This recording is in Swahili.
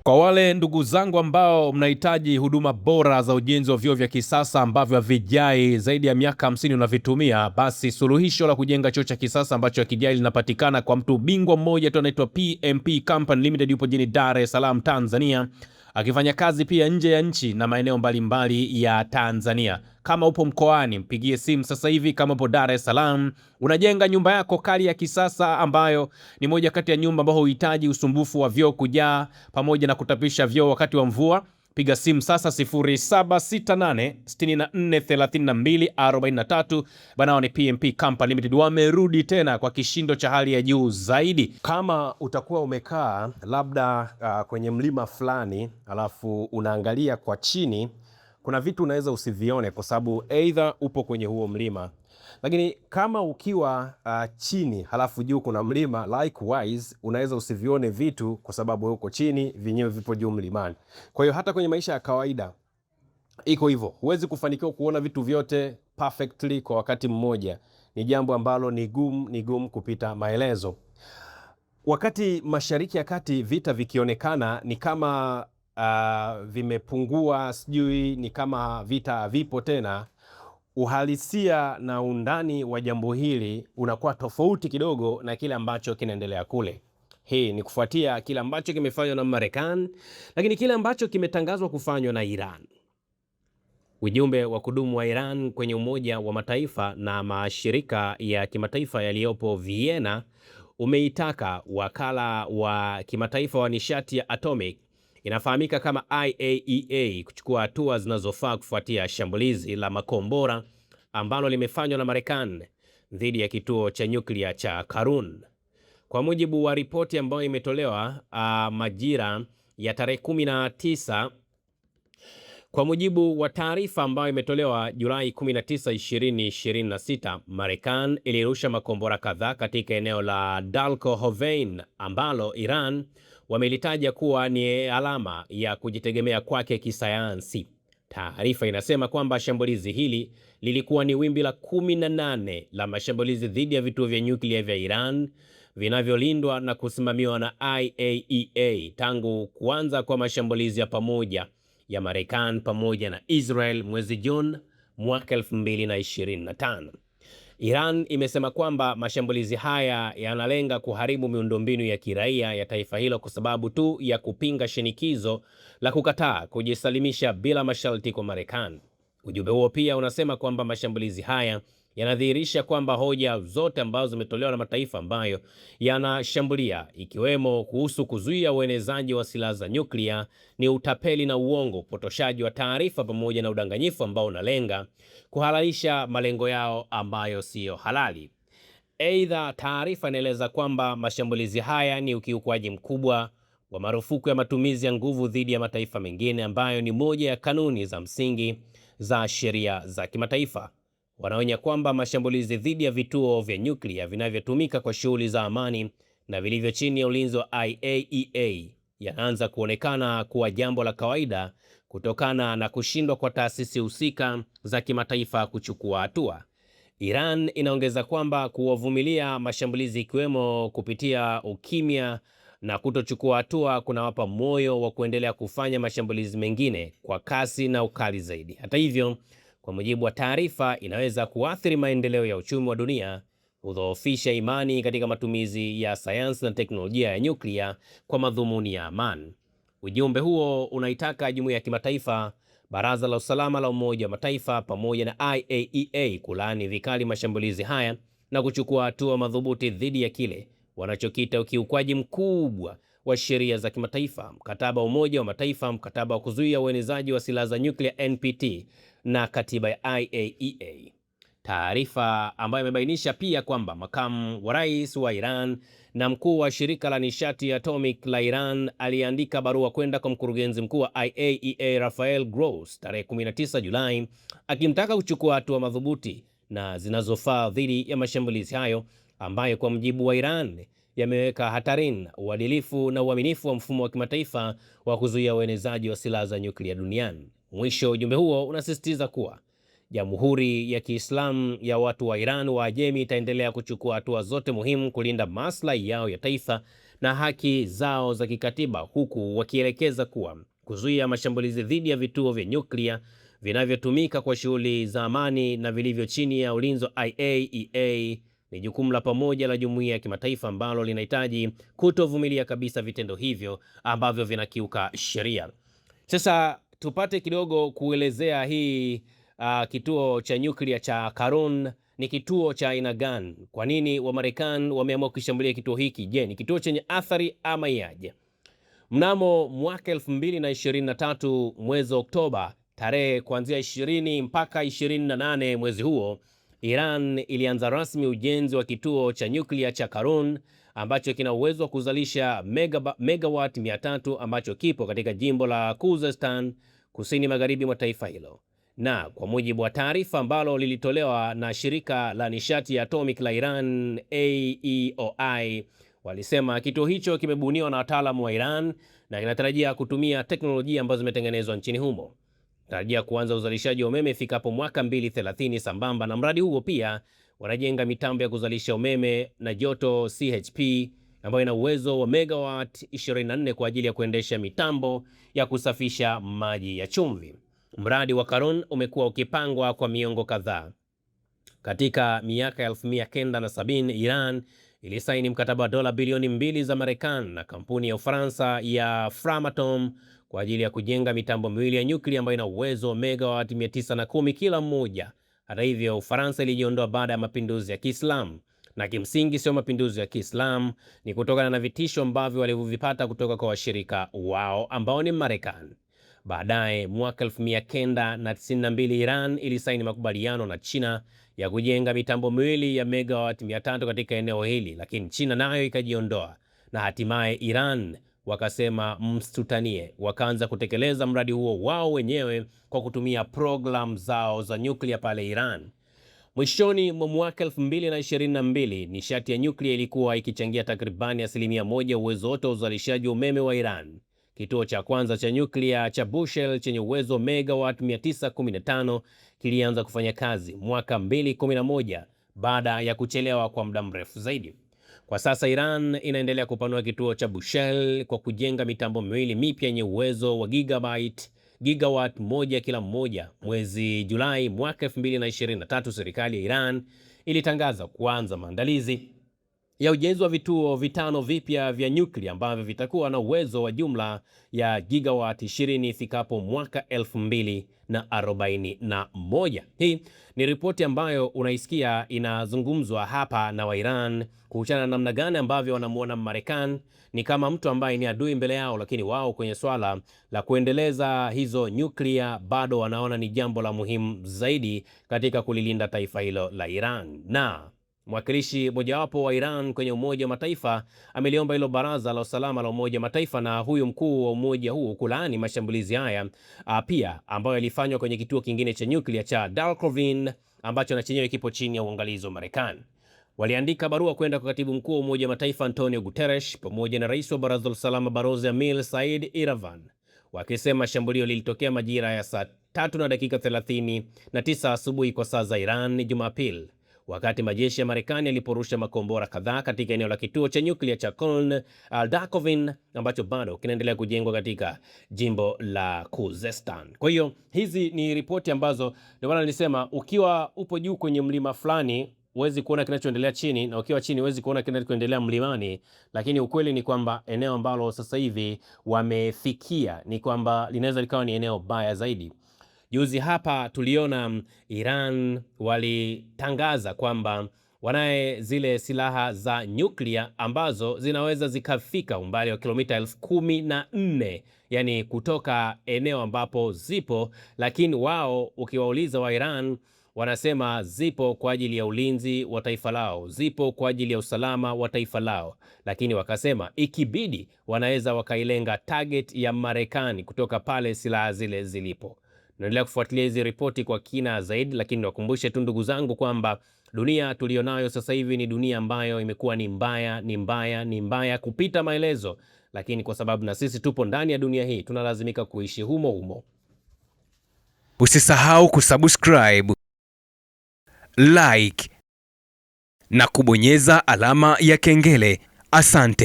Kwa wale ndugu zangu ambao mnahitaji huduma bora za ujenzi wa vyoo vya kisasa ambavyo havijai zaidi ya miaka 50 unavitumia, basi suluhisho la kujenga choo cha kisasa ambacho hakijai linapatikana kwa mtu bingwa mmoja tu anaitwa PMP Company Limited, yupo jijini Dar es Salaam Tanzania, akifanya kazi pia nje ya nchi na maeneo mbalimbali ya Tanzania. Kama upo mkoani, mpigie simu sasa hivi. Kama upo Dar es Salaam, unajenga nyumba yako kali ya kisasa ambayo ni moja kati ya nyumba ambayo huhitaji usumbufu wa vyoo kujaa pamoja na kutapisha vyoo wakati wa mvua, piga simu sasa 0768643243. Banao ni PMP Company Limited, wamerudi tena kwa kishindo cha hali ya juu zaidi. Kama utakuwa umekaa labda kwenye mlima fulani alafu unaangalia kwa chini, kuna vitu unaweza usivione kwa sababu either upo kwenye huo mlima. Lakini kama ukiwa chini halafu juu kuna mlima, likewise unaweza usivione vitu kwa sababu uko chini, vyenyewe vipo juu mlimani. Kwa hiyo hata kwenye maisha ya kawaida iko hivyo. Huwezi kufanikiwa kuona vitu vyote perfectly kwa wakati mmoja. Ni jambo ambalo ni gumu kupita maelezo. Wakati Mashariki ya Kati vita vikionekana ni kama vimepungua, sijui ni kama vita vipo tena, uhalisia na undani wa jambo hili unakuwa tofauti kidogo na kile ambacho kinaendelea kule. Hii ni kufuatia kile ambacho kimefanywa na Marekani, lakini kile ambacho kimetangazwa kufanywa na Iran. Ujumbe wa kudumu wa Iran kwenye Umoja wa Mataifa na mashirika ya kimataifa yaliyopo Vienna umeitaka wakala wa kimataifa wa nishati ya atomic, inafahamika kama IAEA, kuchukua hatua zinazofaa kufuatia shambulizi la makombora ambalo limefanywa na Marekani dhidi ya kituo cha nyuklia cha Karun. Kwa mujibu wa ripoti ambayo imetolewa majira ya tarehe 19, kwa mujibu wa taarifa ambayo imetolewa Julai 19, 2026, Marekani ilirusha makombora kadhaa katika eneo la Dalkohovein ambalo Iran wamelitaja kuwa ni alama ya kujitegemea kwake kisayansi. Taarifa inasema kwamba shambulizi hili lilikuwa ni wimbi la 18 la mashambulizi dhidi ya vituo vya nyuklia vya Iran vinavyolindwa na kusimamiwa na IAEA tangu kuanza kwa mashambulizi ya pamoja ya Marekani pamoja na Israel mwezi Juni mwaka 2025. Iran imesema kwamba mashambulizi haya yanalenga kuharibu miundombinu ya kiraia ya taifa hilo kwa sababu tu ya kupinga shinikizo la kukataa kujisalimisha bila masharti kwa Marekani. Ujumbe huo pia unasema kwamba mashambulizi haya yanadhihirisha kwamba hoja zote ambazo zimetolewa na mataifa ambayo yanashambulia, ikiwemo kuhusu kuzuia uenezaji wa silaha za nyuklia, ni utapeli na uongo, upotoshaji wa taarifa pamoja na udanganyifu ambao unalenga kuhalalisha malengo yao ambayo siyo halali. Aidha, taarifa inaeleza kwamba mashambulizi haya ni ukiukwaji mkubwa wa marufuku ya matumizi ya nguvu dhidi ya mataifa mengine ambayo ni moja ya kanuni za msingi za sheria za kimataifa. Wanaonya kwamba mashambulizi dhidi ya vituo vya nyuklia vinavyotumika kwa shughuli za amani na vilivyo chini ya ulinzi wa IAEA yanaanza kuonekana kuwa jambo la kawaida kutokana na kushindwa kwa taasisi husika za kimataifa kuchukua hatua. Iran inaongeza kwamba kuwavumilia mashambulizi, ikiwemo kupitia ukimya na kutochukua hatua, kunawapa moyo wa kuendelea kufanya mashambulizi mengine kwa kasi na ukali zaidi. Hata hivyo, kwa mujibu wa taarifa, inaweza kuathiri maendeleo ya uchumi wa dunia, kudhoofisha imani katika matumizi ya sayansi na teknolojia ya nyuklia kwa madhumuni ya amani. Ujumbe huo unaitaka jumuiya ya kimataifa, Baraza la Usalama la Umoja wa Mataifa pamoja na IAEA kulaani vikali mashambulizi haya na kuchukua hatua madhubuti dhidi ya kile wanachokita ukiukwaji mkubwa wa sheria za kimataifa, mkataba wa Umoja wa Mataifa, mkataba wa kuzuia uenezaji wa silaha za nyuklia NPT na katiba ya IAEA. Taarifa ambayo imebainisha pia kwamba makamu wa rais wa Iran na mkuu wa shirika la nishati ya atomic la Iran aliandika barua kwenda kwa mkurugenzi mkuu wa IAEA Rafael Grossi tarehe 19 Julai akimtaka kuchukua hatua madhubuti na zinazofaa dhidi ya mashambulizi hayo ambayo kwa mjibu wa Iran yameweka hatarini uadilifu na uaminifu wa mfumo wa kimataifa wa kuzuia uenezaji wa silaha za nyuklia duniani. Mwisho, ujumbe huo unasisitiza kuwa Jamhuri ya Kiislamu ya Watu wa Iran Waajemi itaendelea kuchukua hatua zote muhimu kulinda maslahi yao ya taifa na haki zao za kikatiba, huku wakielekeza kuwa kuzuia mashambulizi dhidi ya vituo vya nyuklia vinavyotumika kwa shughuli za amani na vilivyo chini ya ulinzi wa IAEA ni jukumu la pamoja la jumuiya ya kimataifa ambalo linahitaji kutovumilia kabisa vitendo hivyo ambavyo vinakiuka sheria. Sasa tupate kidogo kuelezea hii kituo cha nyuklia cha Karun ni kituo cha aina gani? Kwa nini Wamarekani wameamua kushambulia kituo hiki? Je, ni kituo chenye athari ama yaje? Mnamo mwaka 2023 mwezi Oktoba, tarehe kuanzia 20 mpaka 28 mwezi huo, Iran ilianza rasmi ujenzi wa kituo cha nyuklia cha Karun ambacho kina uwezo wa kuzalisha megawati 300 ambacho kipo katika jimbo la Khuzestan kusini magharibi mwa taifa hilo. Na kwa mujibu wa taarifa ambalo lilitolewa na shirika la nishati ya atomic la Iran AEOI, walisema kituo hicho kimebuniwa na wataalamu wa Iran na kinatarajia kutumia teknolojia ambazo zimetengenezwa nchini humo. Tarajia kuanza uzalishaji wa umeme ifikapo mwaka 2030. Sambamba na mradi huo pia wanajenga mitambo ya kuzalisha umeme na joto CHP ambayo ina uwezo wa megawatt 24 kwa ajili ya kuendesha mitambo ya kusafisha maji ya chumvi. Mradi wa Karun umekuwa ukipangwa kwa miongo kadhaa. Katika miaka 1970 Iran ilisaini mkataba wa dola bilioni 2 za Marekani na kampuni ya Ufaransa ya Framatome kwa ajili ya kujenga mitambo miwili ya nyuklia ambayo ina uwezo wa megawati 910 kila mmoja. Hata hivyo, Ufaransa ilijiondoa baada ya mapinduzi ya Kiislamu, na kimsingi sio mapinduzi ya Kiislamu, ni kutokana na vitisho ambavyo walivyovipata kutoka kwa washirika wao ambao ni Marekani. Baadaye mwaka 1992 Iran ilisaini makubaliano na China ya kujenga mitambo miwili ya megawati 300 katika eneo hili, lakini China nayo ikajiondoa na hatimaye Iran wakasema msitutanie, wakaanza kutekeleza mradi huo wao wenyewe kwa kutumia program zao za nyuklia pale Iran. Mwishoni mwa mwaka 2022 nishati ya nyuklia ilikuwa ikichangia takribani 1% uwezo wote wa uzalishaji wa umeme wa Iran. Kituo cha kwanza cha nyuklia cha Bushehr chenye uwezo wa megawatt 915 kilianza kufanya kazi mwaka 2011 baada ya kuchelewa kwa muda mrefu zaidi. Kwa sasa Iran inaendelea kupanua kituo cha Bushehr kwa kujenga mitambo miwili mipya yenye uwezo wa gigawatt 1 kila mmoja. Mwezi Julai mwaka 2023 serikali ya Iran ilitangaza kuanza maandalizi ya ujenzi wa vituo 5 vipya vya nyuklia ambavyo vitakuwa na uwezo wa jumla ya gigawatt 20 ifikapo mwaka 2041. Hii ni ripoti ambayo unaisikia inazungumzwa hapa na wa Iran kuhusiana na namna gani ambavyo wanamuona Marekani ni kama mtu ambaye ni adui mbele yao, lakini wao kwenye swala la kuendeleza hizo nyuklia bado wanaona ni jambo la muhimu zaidi katika kulilinda taifa hilo la Iran. Na mwakilishi mojawapo wa Iran kwenye Umoja wa Mataifa ameliomba hilo Baraza la Usalama la Umoja wa Mataifa na huyu mkuu wa umoja huu kulaani mashambulizi haya pia ambayo yalifanywa kwenye kituo kingine cha nyuklia cha Dalkovin ambacho na chenyewe kipo chini ya uangalizi wa Marekani. Waliandika barua kwenda kwa Katibu Mkuu wa Umoja wa Mataifa Antonio Guterres pamoja na Rais wa Baraza la Usalama Balozi Amir Said Iravan, wakisema shambulio lilitokea majira ya saa 3:39 asubuhi kwa saa za Iran Jumapili, wakati majeshi ya Marekani yaliporusha makombora kadhaa katika eneo la kituo cha nyuklia cha Dalkovin ambacho bado kinaendelea kujengwa katika jimbo la Khuzestan. Kwa hiyo hizi ni ripoti ambazo ndio maana nilisema ukiwa upo juu kwenye mlima fulani huwezi kuona kinachoendelea chini, na ukiwa chini huwezi kuona kinachoendelea mlimani. Lakini ukweli ni kwamba eneo ambalo sasa hivi wamefikia ni kwamba linaweza likawa ni eneo baya zaidi. Juzi hapa tuliona Iran walitangaza kwamba wanaye zile silaha za nyuklia ambazo zinaweza zikafika umbali wa kilomita 14,000 yani kutoka eneo ambapo zipo, lakini wao ukiwauliza wa Iran wanasema zipo kwa ajili ya ulinzi wa taifa lao, zipo kwa ajili ya usalama wa taifa lao, lakini wakasema ikibidi wanaweza wakailenga target ya Marekani kutoka pale silaha zile zilipo. Naendelea kufuatilia hizi ripoti kwa kina zaidi, lakini niwakumbushe tu ndugu zangu kwamba dunia tulionayo sasa hivi ni dunia ambayo imekuwa ni mbaya kupita maelezo, lakini kwa sababu na sisi tupo ndani ya dunia hii tunalazimika kuishi humo humo. Usisahau kusubscribe, like na kubonyeza alama ya kengele. Asante.